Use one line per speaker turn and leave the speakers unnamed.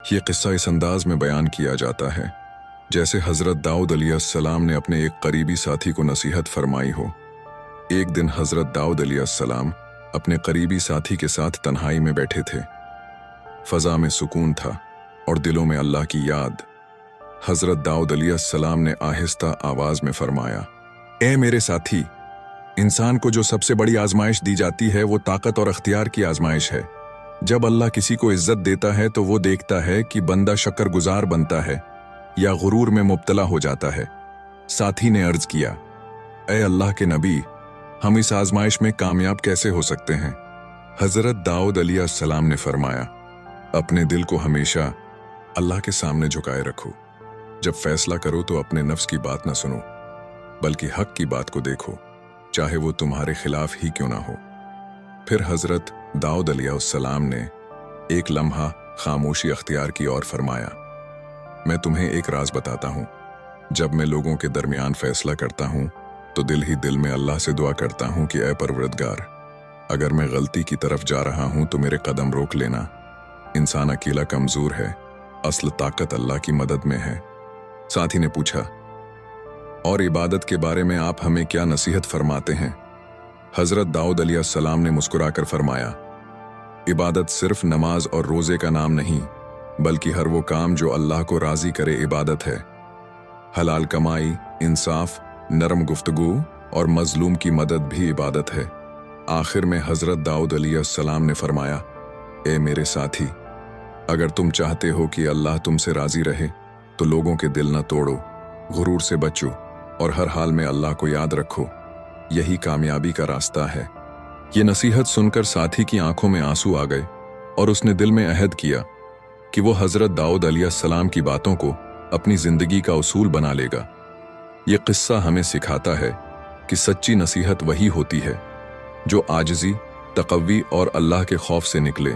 یہ قصہ اس انداز میں بیان کیا جاتا ہے جیسے حضرت داؤد علیہ السلام نے اپنے ایک قریبی ساتھی کو نصیحت فرمائی ہو۔ ایک دن حضرت داؤد علیہ السلام اپنے قریبی ساتھی کے ساتھ تنہائی میں بیٹھے تھے۔ فضا میں سکون تھا اور دلوں میں اللہ کی یاد۔ حضرت داؤد علیہ السلام نے آہستہ آواز میں فرمایا، اے میرے ساتھی، انسان کو جو سب سے بڑی آزمائش دی جاتی ہے وہ طاقت اور اختیار کی آزمائش ہے۔ جب اللہ کسی کو عزت دیتا ہے تو وہ دیکھتا ہے کہ بندہ شکر گزار بنتا ہے یا غرور میں مبتلا ہو جاتا ہے۔ ساتھی نے عرض کیا، اے اللہ کے نبی، ہم اس آزمائش میں کامیاب کیسے ہو سکتے ہیں؟ حضرت داؤد علیہ السلام نے فرمایا، اپنے دل کو ہمیشہ اللہ کے سامنے جھکائے رکھو۔ جب فیصلہ کرو تو اپنے نفس کی بات نہ سنو بلکہ حق کی بات کو دیکھو، چاہے وہ تمہارے خلاف ہی کیوں نہ ہو۔ پھر حضرت داؤد علیہ السلام نے ایک لمحہ خاموشی اختیار کی اور فرمایا، میں تمہیں ایک راز بتاتا ہوں۔ جب میں لوگوں کے درمیان فیصلہ کرتا ہوں تو دل ہی دل میں اللہ سے دعا کرتا ہوں کہ اے پروردگار، اگر میں غلطی کی طرف جا رہا ہوں تو میرے قدم روک لینا۔ انسان اکیلا کمزور ہے، اصل طاقت اللہ کی مدد میں ہے۔ ساتھی نے پوچھا، اور عبادت کے بارے میں آپ ہمیں کیا نصیحت فرماتے ہیں؟ حضرت داؤد علیہ السلام نے مسکرا کر فرمایا، عبادت صرف نماز اور روزے کا نام نہیں بلکہ ہر وہ کام جو اللہ کو راضی کرے عبادت ہے۔ حلال کمائی، انصاف، نرم گفتگو اور مظلوم کی مدد بھی عبادت ہے۔ آخر میں حضرت داؤد علیہ السلام نے فرمایا، اے میرے ساتھی، اگر تم چاہتے ہو کہ اللہ تم سے راضی رہے تو لوگوں کے دل نہ توڑو، غرور سے بچو اور ہر حال میں اللہ کو یاد رکھو۔ یہی کامیابی کا راستہ ہے۔ یہ نصیحت سن کر ساتھی کی آنکھوں میں آنسو آ گئے اور اس نے دل میں عہد کیا کہ وہ حضرت داؤد علیہ السلام کی باتوں کو اپنی زندگی کا اصول بنا لے گا۔ یہ قصہ ہمیں سکھاتا ہے کہ سچی نصیحت وہی ہوتی ہے جو عاجزی، تقوی اور اللہ کے خوف سے نکلے۔